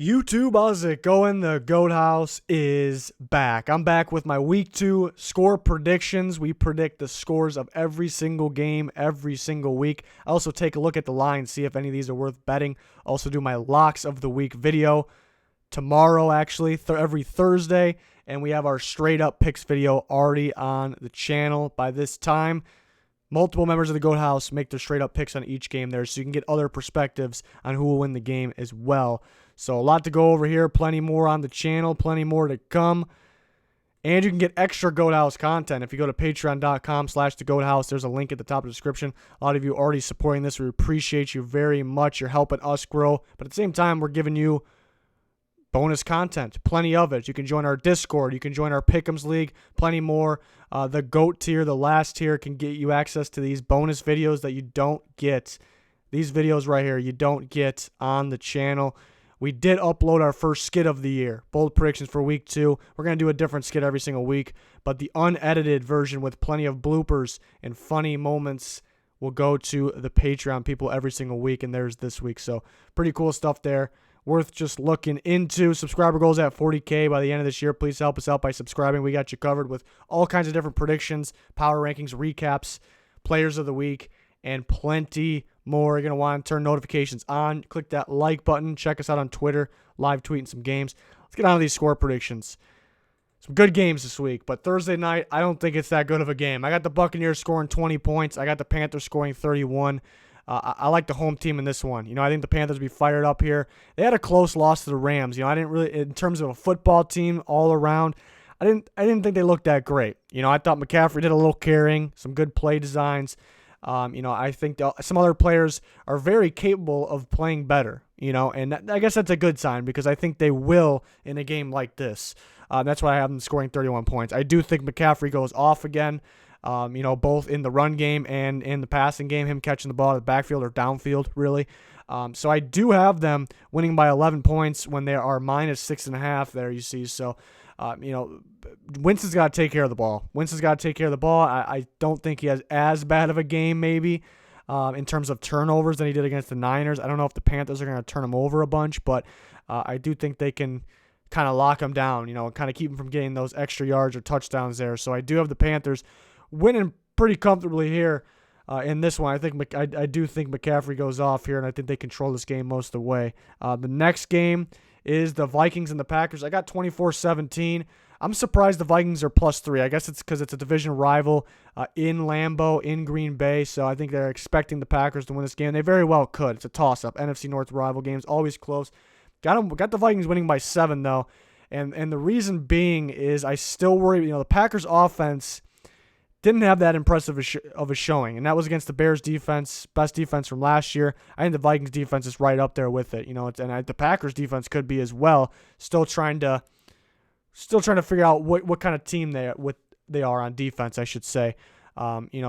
YouTube, how's it going? The Goat House is back. I'm back with my Week 2 score predictions. We predict the scores of every single game, every single week. I also take a look at the lines, see if any of these are worth betting. Also do my Locks of the Week video tomorrow, actually, every Thursday. And we have our Straight Up Picks video already on the channel by this time. Multiple members of the Goat House make their straight up picks on each game there, so you can get other perspectives on who will win the game as well. So a lot to go over here, plenty more on the channel, plenty more to come. And you can get extra Goat House content. If you go to patreon.com/thegoathouse, there's a link at the top of the description. A lot of you are already supporting this. We appreciate you very much. You're helping us grow. But at the same time, we're giving you bonus content, plenty of it. You can join our Discord. You can join our Pick'ems League, plenty more. The GOAT tier, the last tier, can get you access to these bonus videos that you don't get. These videos right here, you don't get on the channel. We did upload our first skit of the year, bold predictions for Week 2. We're going to do a different skit every single week, but the unedited version with plenty of bloopers and funny moments will go to the Patreon people every single week, and there's this week. So pretty cool stuff there. Worth just looking into. Subscriber goals at 40K by the end of this year. Please help us out by subscribing. We got you covered with all kinds of different predictions, power rankings, recaps, players of the week, and plenty more. You're going to want to turn notifications on. Click that like button. Check us out on Twitter, live tweeting some games. Let's get on to these score predictions. Some good games this week, but Thursday night, I don't think it's that good of a game. I got the Buccaneers scoring 20 points. I got the Panthers scoring 31. I like the home team in this one. I think the Panthers will be fired up here. They had a close loss to the Rams. I didn't really, in terms of a football team all around, I didn't think they looked that great. I thought McCaffrey did a little carrying, some good play designs. I think some other players are very capable of playing better. And I guess that's a good sign because I think they will in a game like this. That's why I have them scoring 31 points. I do think McCaffrey goes off again. Both in the run game and in the passing game, him catching the ball out of the backfield or downfield, really. So I do have them winning by 11 points when they are minus 6.5 there, you see. So, Winston's got to take care of the ball. I don't think he has as bad of a game maybe in terms of turnovers than he did against the Niners. I don't know if the Panthers are going to turn him over a bunch, but I do think they can kind of lock him down, and kind of keep him from getting those extra yards or touchdowns there. So I do have the Panthers winning pretty comfortably here in this one. I do think McCaffrey goes off here, and I think they control this game most of the way. The next game is the Vikings and the Packers. I got 24-17. I'm surprised the Vikings are +3. I guess it's because it's a division rival in Lambeau, in Green Bay, so I think they're expecting the Packers to win this game. They very well could. It's a toss-up. NFC North rival games, always close. Got the Vikings winning by 7, though, and the reason being is I still worry, the Packers offense didn't have that impressive of a showing, and that was against the Bears defense, best defense from last year. I think the Vikings defense is right up there with it, the Packers defense could be as well. Still trying to figure out what kind of team they are on defense, I should say.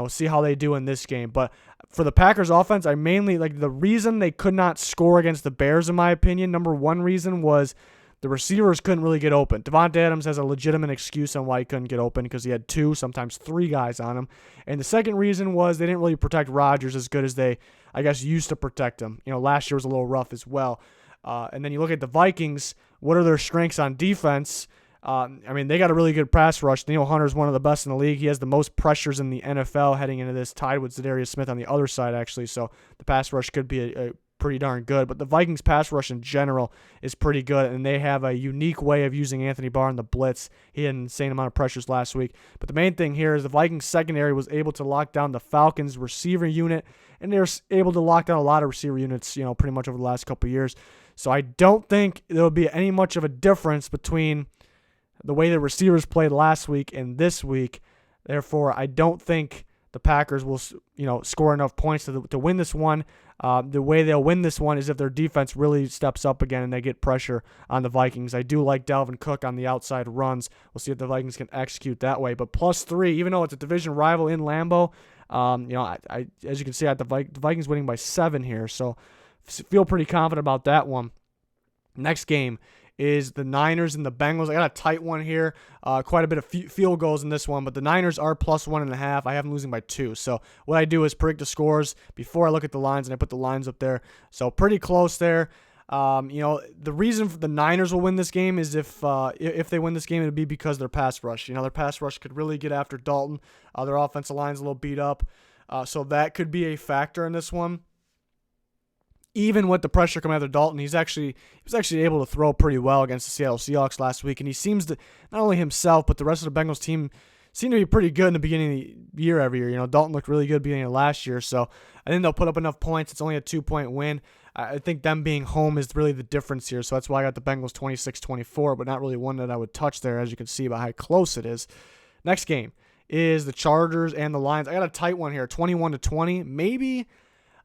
See how they do in this game. But for the Packers offense, I mainly like the reason they could not score against the Bears, in my opinion. Number one reason was the receivers couldn't really get open. Devontae Adams has a legitimate excuse on why he couldn't get open because he had 2, sometimes 3 guys on him. And the second reason was they didn't really protect Rodgers as good as they, I guess, used to protect him. Last year was a little rough as well. And then you look at the Vikings, what are their strengths on defense? They got a really good pass rush. Daniel Hunter is one of the best in the league. He has the most pressures in the NFL heading into this, tied with Zadarius Smith on the other side, actually. So the pass rush could be a pretty darn good. But the Vikings pass rush in general is pretty good, and they have a unique way of using Anthony Barr in the blitz. He had an insane amount of pressures last week. But the main thing here is the Vikings secondary was able to lock down the Falcons receiver unit, and they were able to lock down a lot of receiver units, pretty much over the last couple of years. So I don't think there will be any much of a difference between the way the receivers played last week and this week. Therefore, I don't think the Packers will, score enough points to win this one. The way they'll win this one is if their defense really steps up again and they get pressure on the Vikings. I do like Dalvin Cook on the outside runs. We'll see if the Vikings can execute that way. But +3, even though it's a division rival in Lambeau, I as you can see, I have the Vikings winning by 7 here. So feel pretty confident about that one. Next game is the Niners and the Bengals. I got a tight one here. Quite a bit of field goals in this one, but the Niners are +1.5. I have them losing by 2. So what I do is predict the scores before I look at the lines, and I put the lines up there. So pretty close there. The reason for the Niners will win this game is if they win this game, it would be because their pass rush. Their pass rush could really get after Dalton. Their offensive line's a little beat up, so that could be a factor in this one. Even with the pressure coming after Dalton, he was actually able to throw pretty well against the Seattle Seahawks last week, and he seems to, not only himself but the rest of the Bengals team seem to be pretty good in the beginning of the year every year. Dalton looked really good at the beginning of last year, so I think they'll put up enough points. It's only a 2-point win. I think them being home is really the difference here, so that's why I got the Bengals 26-24, but not really one that I would touch there, as you can see by how close it is. Next game is the Chargers and the Lions. I got a tight one here, 21-20, maybe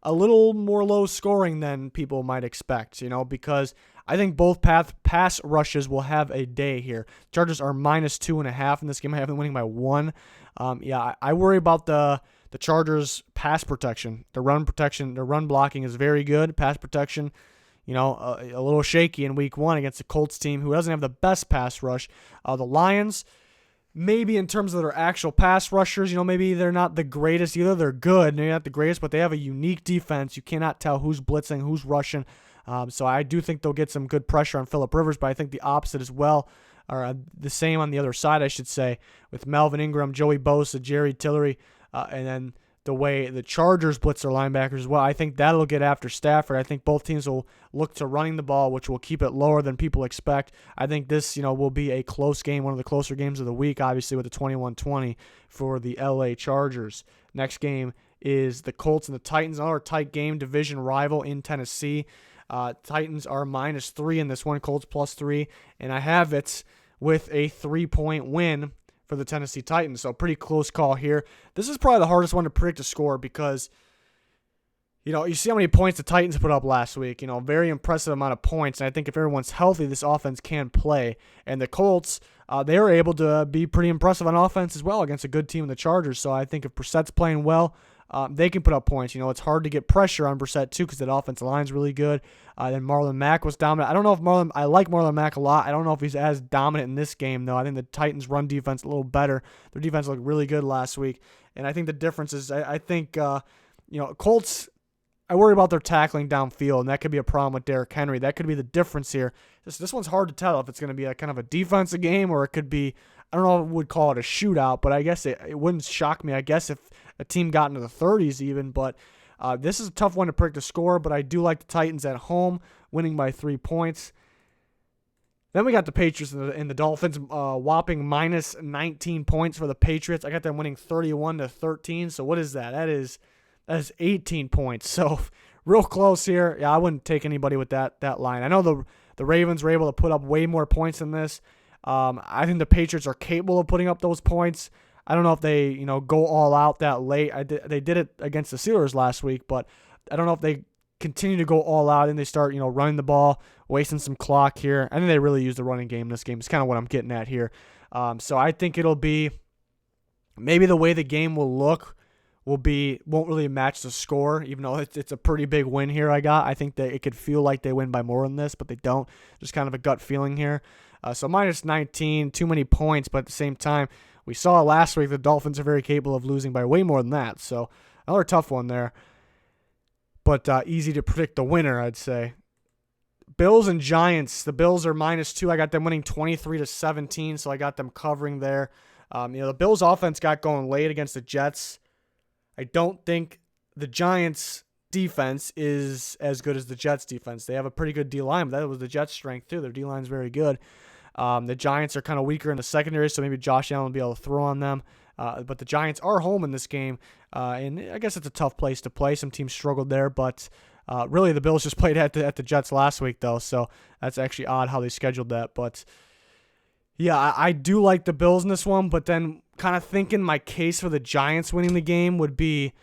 a little more low scoring than people might expect, because I think both pass rushes will have a day here. Chargers are -2.5 in this game. I have them winning by 1. I worry about the Chargers' pass protection. The run protection, the run blocking is very good. Pass protection, a little shaky in week 1 against the Colts team who doesn't have the best pass rush. The Lions, maybe in terms of their actual pass rushers, maybe they're not the greatest either. They're good. They're not the greatest, but they have a unique defense. You cannot tell who's blitzing, who's rushing. So I do think they'll get some good pressure on Phillip Rivers, but I think the opposite as well, or the same on the other side, I should say, with Melvin Ingram, Joey Bosa, Jerry Tillery, and then the way the Chargers blitz their linebackers as well. I think that'll get after Stafford. I think both teams will look to running the ball, which will keep it lower than people expect. I think this, will be a close game, one of the closer games of the week, obviously with the 21-20 for the LA Chargers. Next game is the Colts and the Titans, another tight game, division rival in Tennessee. Titans are -3 in this one, Colts +3, and I have it with a 3-point win for the Tennessee Titans. So pretty close call here. This is probably the hardest one to predict a score because, you see how many points the Titans put up last week. Very impressive amount of points. And I think if everyone's healthy, this offense can play. And the Colts, they were able to be pretty impressive on offense as well against a good team in the Chargers. So I think if Brissett's playing well, they can put up points. It's hard to get pressure on Brissett too because that offensive line's really good. Then Marlon Mack was dominant. I don't know if I like Marlon Mack a lot. I don't know if he's as dominant in this game though. I think the Titans' run defense a little better. Their defense looked really good last week, and I think the difference is I think Colts. I worry about their tackling downfield, and that could be a problem with Derrick Henry. That could be the difference here. This one's hard to tell if it's going to be a kind of a defensive game or it could be, I don't know if I would call it a shootout, but I guess it wouldn't shock me, I guess, if a team got into the 30s even. But this is a tough one to predict the score, but I do like the Titans at home, winning by 3 points. Then we got the Patriots and the Dolphins, whopping -19 points for the Patriots. I got them winning 31-13, so what is that? That is 18 points. So real close here. Yeah, I wouldn't take anybody with that line. I know the Ravens were able to put up way more points than this. I think the Patriots are capable of putting up those points. I don't know if they, go all out that late. They did it against the Steelers last week, but I don't know if they continue to go all out and they start, running the ball, wasting some clock here. I think they really use the running game in this game. It's kind of what I'm getting at here. So I think it'll be maybe the way the game will look won't really match the score, even though it's a pretty big win here I got. I think that it could feel like they win by more than this, but they don't. Just kind of a gut feeling here. So -19, too many points, but at the same time, we saw last week the Dolphins are very capable of losing by way more than that. So another tough one there, but easy to predict the winner, I'd say. Bills and Giants. The Bills are -2. I got them winning 23-17, so I got them covering there. The Bills offense got going late against the Jets. I don't think the Giants' defense is as good as the Jets' defense. They have a pretty good D-line, but that was the Jets' strength too. Their D-line is very good. The Giants are kind of weaker in the secondary, so maybe Josh Allen will be able to throw on them. But the Giants are home in this game, and I guess it's a tough place to play. Some teams struggled there, but really the Bills just played at the Jets last week, though, so that's actually odd how they scheduled that. But yeah, I do like the Bills in this one, but then kind of thinking my case for the Giants winning the game would be,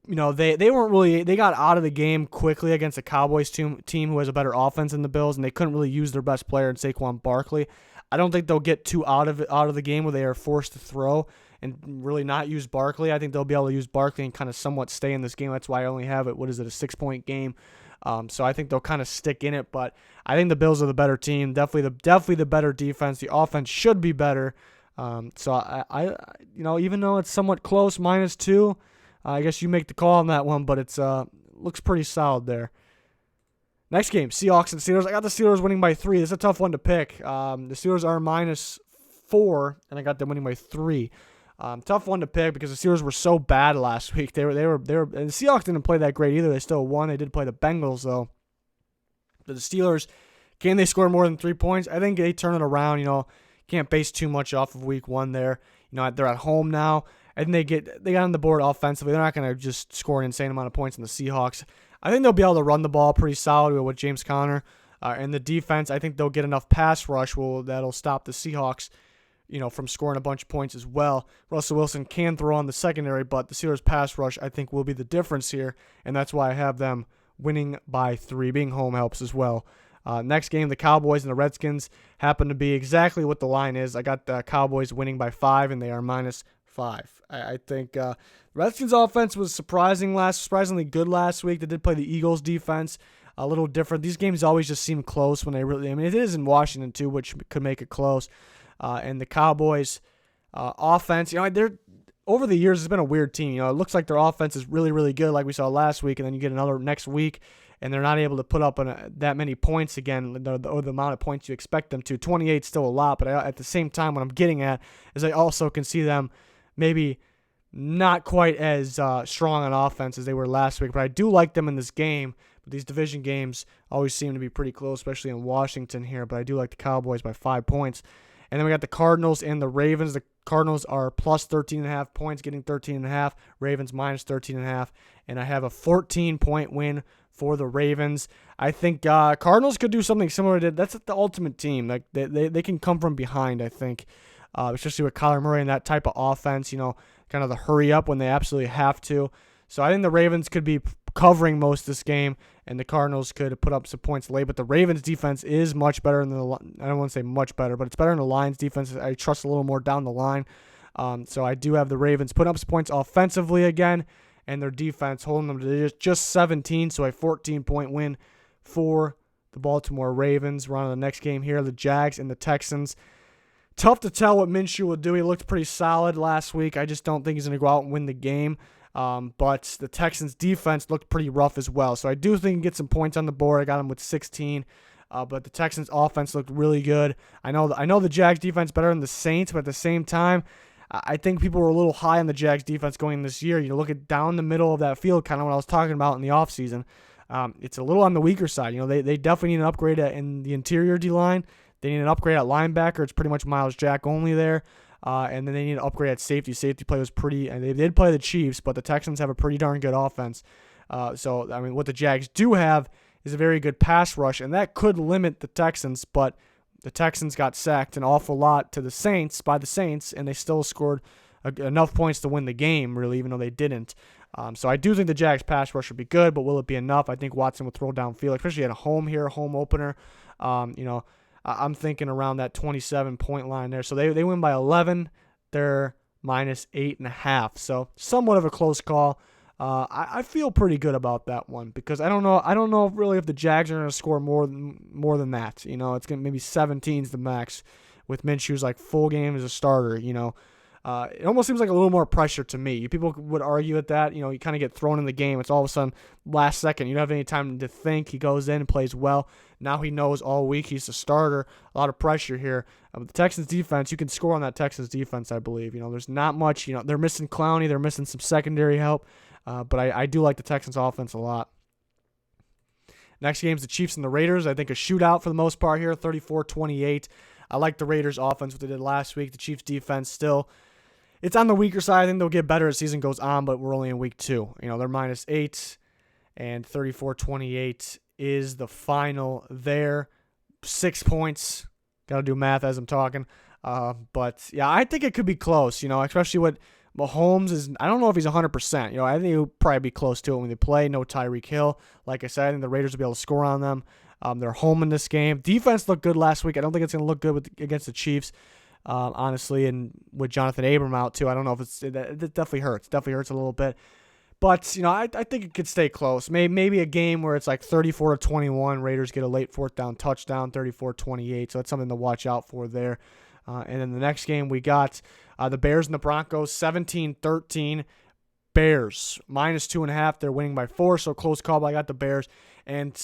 they weren't really, they got out of the game quickly against the Cowboys team who has a better offense than the Bills, and they couldn't really use their best player in Saquon Barkley. I don't think they'll get too out of the game where they are forced to throw and really not use Barkley. I think they'll be able to use Barkley and kind of somewhat stay in this game. That's why I only have it, a 6-point game. So I think they'll kind of stick in it, but I think the Bills are the better team. Definitely the better defense. The offense should be better. So I even though it's somewhat close, -2, I guess you make the call on that one, but it's looks pretty solid there. Next game, Seahawks and Steelers. I got the Steelers winning by 3. This is a tough one to pick. The Steelers are -4, and I got them winning by 3. Tough one to pick because the Steelers were so bad last week. And the Seahawks didn't play that great either. They still won. They did play the Bengals though. But the Steelers, can they score more than 3 points? I think they turn it around. Can't base too much off of week 1 there. They're at home now, and they got on the board offensively. They're not going to just score an insane amount of points in the Seahawks. I think they'll be able to run the ball pretty solid with James Conner. And the defense, I think they'll get enough pass rush that'll stop the Seahawks, from scoring a bunch of points as well. Russell Wilson can throw on the secondary, but the Steelers' pass rush, I think, will be the difference here, and that's why I have them winning by 3. Being home helps as well. Next game, the Cowboys and the Redskins happen to be exactly what the line is. I got the Cowboys winning by 5, and they are -5. I think Redskins' offense was surprisingly good last week. They did play the Eagles' defense a little different. These games always just seem close when it is in Washington too, which could make it close. And the Cowboys' offense, they're over the years, it's been a weird team. It looks like their offense is really, really good, like we saw last week, and then you get another next week, and they're not able to put up that many points again, or the amount of points you expect them to. 28 is still a lot, but at the same time, what I'm getting at is I also can see them maybe not quite as strong on offense as they were last week, but I do like them in this game. But these division games always seem to be pretty close, especially in Washington here, but I do like the Cowboys by 5 points. And then we got the Cardinals and the Ravens. The Cardinals are plus 13.5 points, getting 13.5. Ravens minus 13.5. And I have a 14-point win for the Ravens. I think Cardinals could do something similar to that's the ultimate team. Like they can come from behind, I think, especially with Kyler Murray and that type of offense, kind of the hurry up when they absolutely have to. So I think the Ravens could be covering most of this game, and the Cardinals could put up some points late. But the Ravens' defense is much better than I don't want to say much better, but it's better than the Lions' defense. I trust a little more down the line. So I do have the Ravens putting up some points offensively again, and their defense holding them to just 17, so a 14-point win for the Baltimore Ravens. We're on to the next game here, the Jags and the Texans. Tough to tell what Minshew will do. He looked pretty solid last week. I just don't think he's going to go out and win the game. But the Texans' defense looked pretty rough as well. So I do think he can get some points on the board. I got him with 16. But the Texans' offense looked really good. I know the Jags' defense better than the Saints, but at the same time, I think people were a little high on the Jags' defense going this year. You look at down the middle of that field, kind of what I was talking about in the offseason. It's a little on the weaker side. They definitely need an upgrade in the interior D-line. They need an upgrade at linebacker. It's pretty much Myles Jack only there. And then they need an upgrade at safety. Safety play was pretty, and they did play the Chiefs, but the Texans have a pretty darn good offense. What the Jags do have is a very good pass rush, and that could limit the Texans, but the Texans got sacked an awful lot by the Saints, and they still scored enough points to win the game, really, even though they didn't. So I do think the Jags pass rush would be good, but will it be enough? I think Watson will throw downfield, especially at a home opener. I'm thinking around that 27-point line there. So they win by 11. They're minus 8.5. So somewhat of a close call. I feel pretty good about that one because I don't know really if the Jags are going to score more than that. It's going to maybe 17's the max with Minshew's like full game as a starter. It almost seems like a little more pressure to me. People would argue at that. You kind of get thrown in the game. It's all of a sudden last second. You don't have any time to think. He goes in and plays well. Now he knows all week he's a starter. A lot of pressure here. The Texans defense, you can score on that Texans defense, I believe. There's not much. They're missing Clowney. They're missing some secondary help. But I do like the Texans offense a lot. Next game is the Chiefs and the Raiders. I think a shootout for the most part here, 34-28. I like the Raiders offense, what they did last week. The Chiefs defense still, it's on the weaker side. I think they'll get better as the season goes on, but we're only in week 2. They're minus 8, and 34-28 is the final there. 6 points. Got to do math as I'm talking. But, yeah, I think it could be close, especially what Mahomes is. I don't know if he's 100%. I think he'll probably be close to it when they play. No Tyreek Hill. Like I said, I think the Raiders will be able to score on them. They're home in this game. Defense looked good last week. I don't think it's going to look good against the Chiefs, honestly. And with Jonathan Abram out, too, I don't know if it definitely hurts. Definitely hurts a little bit. But, I think it could stay close. Maybe a game where it's like 34-21. Raiders get a late fourth down touchdown, 34-28. So that's something to watch out for there. And then the next game we got the Bears and the Broncos, 17-13. Bears, minus 2.5. They're winning by 4, so close call, but I got the Bears. And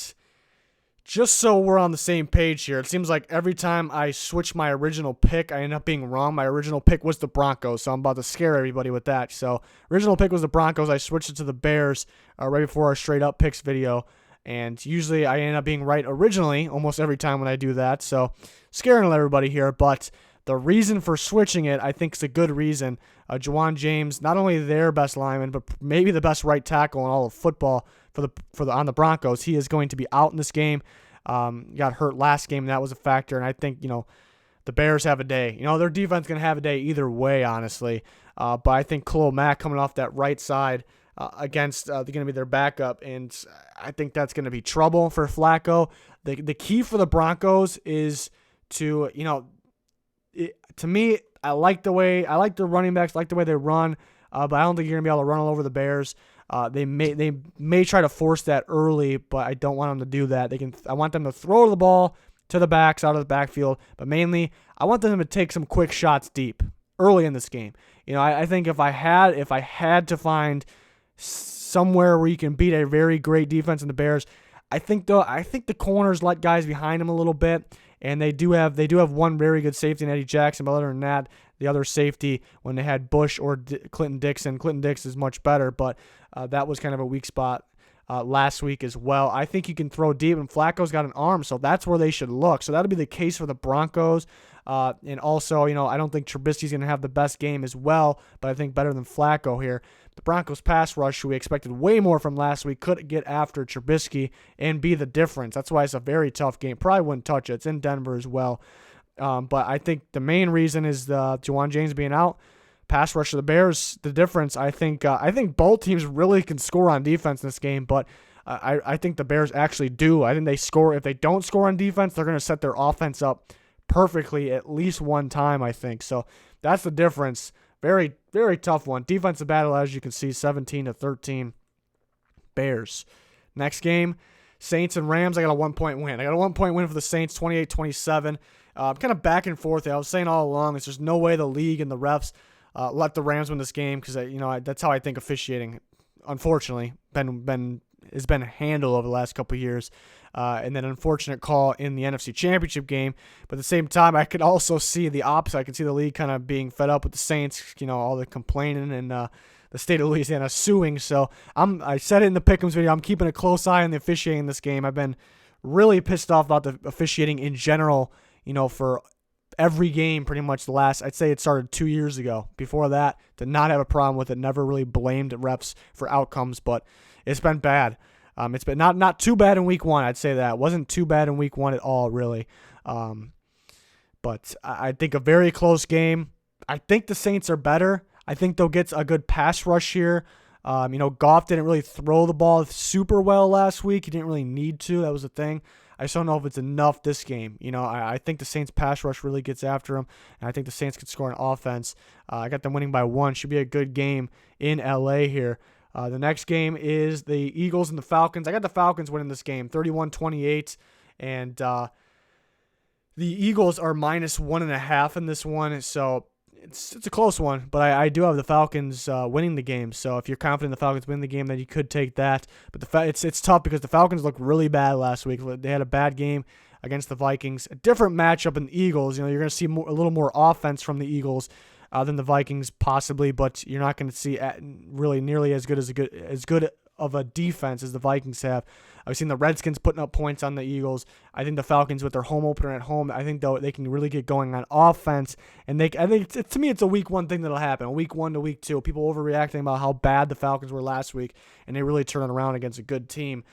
just so we're on the same page here, it seems like every time I switch my original pick, I end up being wrong. My original pick was the Broncos, so I'm about to scare everybody with that. So, original pick was the Broncos. I switched it to the Bears right before our straight up picks video, and usually I end up being right originally almost every time when I do that. So, scaring everybody here, but the reason for switching it, I think, is a good reason. Juwan James, not only their best lineman, but maybe the best right tackle in all of football on the Broncos. He is going to be out in this game. Got hurt last game, and that was a factor. And I think, the Bears have a day. Their defense is going to have a day either way, honestly. But I think Khalil Mack coming off that right side against they're going to be their backup, and I think that's going to be trouble for Flacco. The key for the Broncos is to, to me, I like the running backs, like the way they run, but I don't think you're going to be able to run all over the Bears. They may try to force that early, but I don't want them to do that. I want them to throw the ball to the backs out of the backfield, but mainly I want them to take some quick shots deep early in this game. I think if I had to find somewhere where you can beat a very great defense in the Bears, I think the corners let guys behind them a little bit. And they do have one very good safety in Eddie Jackson, but other than that, the other safety, when they had Bush or Clinton Dixon is much better, but that was kind of a weak spot last week as well. I think you can throw deep, and Flacco's got an arm, so that's where they should look. So that'll be the case for the Broncos. And also, I don't think Trubisky's going to have the best game as well, but I think better than Flacco here. The Broncos pass rush, who we expected way more from last week, could get after Trubisky and be the difference. That's why it's a very tough game. Probably wouldn't touch it. It's in Denver as well. But I think the main reason is Juwan James being out. Pass rush of the Bears, the difference. I think both teams really can score on defense in this game, but I think the Bears actually do. I think they score. If they don't score on defense, they're going to set their offense up perfectly at least one time, I think. So that's the difference. Very, very tough one. Defensive battle, as you can see, 17-13 Bears. Next game, Saints and Rams. I got a 1-point win. I got a 1-point win for the Saints, 28-27. Kind of back and forth. I was saying all along, there's just no way the league and the refs let the Rams win this game because that's how I think officiating, unfortunately, has been handled over the last couple of years. And then an unfortunate call in the NFC Championship game. But at the same time, I could also see the opposite. I could see the league kind of being fed up with the Saints, all the complaining and the state of Louisiana suing. So I said it in the Pick'ems video. I'm keeping a close eye on the officiating in this game. I've been really pissed off about the officiating in general, for every game pretty much I'd say it started 2 years ago. Before that, did not have a problem with it. Never really blamed refs for outcomes, but it's been bad. It's been not too bad in week one, I'd say that. It wasn't too bad in week one at all, really. But I think a very close game. I think the Saints are better. I think they'll get a good pass rush here. Goff didn't really throw the ball super well last week. He didn't really need to. That was the thing. I just don't know if it's enough this game. I think the Saints pass rush really gets after him, and I think the Saints could score an offense. I got them winning by 1. Should be a good game in L.A. here. The next game is the Eagles and the Falcons. I got the Falcons winning this game, 31-28, and the Eagles are minus 1.5 in this one, so it's a close one, but I do have the Falcons winning the game. So if you're confident the Falcons win the game, then you could take that. But it's tough because the Falcons looked really bad last week. They had a bad game against the Vikings. A different matchup in the Eagles. You're going to see a little more offense from the Eagles than the Vikings possibly, but you're not going to see really nearly as good of a defense as the Vikings have. I've seen the Redskins putting up points on the Eagles. I think the Falcons, with their home opener at home, I think they can really get going on offense. And I think to me, it's a week one thing that'll happen. Week 1 to week 2, people overreacting about how bad the Falcons were last week, and they really turn it around against a good team.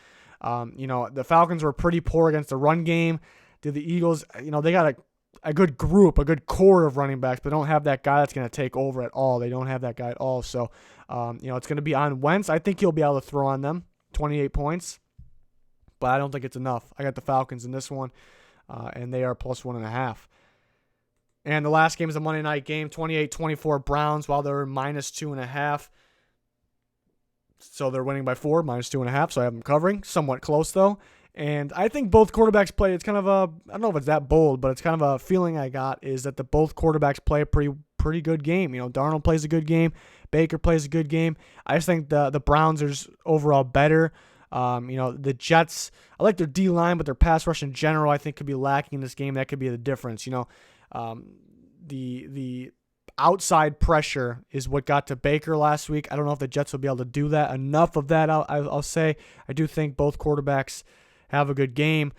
The Falcons were pretty poor against the run game. The Eagles, they got a good group, a good core of running backs, but don't have that guy that's going to take over at all. They don't have that guy at all. So, it's going to be on Wentz. I think he'll be able to throw on them 28 points, but I don't think it's enough. I got the Falcons in this one, and they are plus 1.5. And the last game is a Monday night game, 28-24 Browns, while they're minus 2.5. So they're winning by 4, minus 2.5, so I have them covering. Somewhat close, though. And I think both quarterbacks play. It's kind of I don't know if it's that bold, but it's kind of a feeling I got is that both quarterbacks play a pretty good game. Darnold plays a good game. Baker plays a good game. I just think the Browns are just overall better. The Jets, I like their D-line, but their pass rush in general I think could be lacking in this game. That could be the difference. The outside pressure is what got to Baker last week. I don't know if the Jets will be able to do that. Enough of that, I'll say. I do think both quarterbacks have a good game.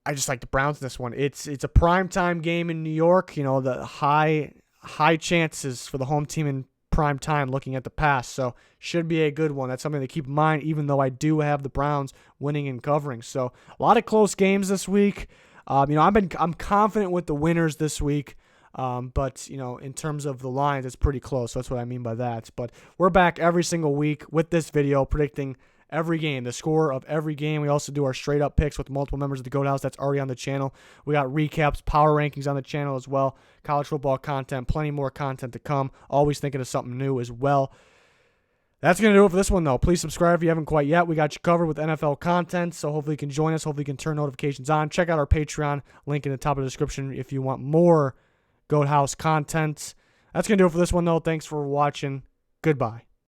I just like the Browns in this one. It's a primetime game in New York. The high chances for the home team in prime time looking at the past. So should be a good one. That's something to keep in mind, even though I do have the Browns winning and covering. So a lot of close games this week. I'm confident with the winners this week. But in terms of the lines, it's pretty close. So that's what I mean by that. But we're back every single week with this video predicting every game, the score of every game. We also do our straight up picks with multiple members of the Goat House. That's already on the channel. We got recaps, power rankings on the channel as well. College football content, plenty more content to come. Always thinking of something new as well. That's going to do it for this one, though. Please subscribe if you haven't quite yet. We got you covered with NFL content, so hopefully you can join us. Hopefully you can turn notifications on. Check out our Patreon, link in the top of the description if you want more Goat House content. That's going to do it for this one, though. Thanks for watching. Goodbye.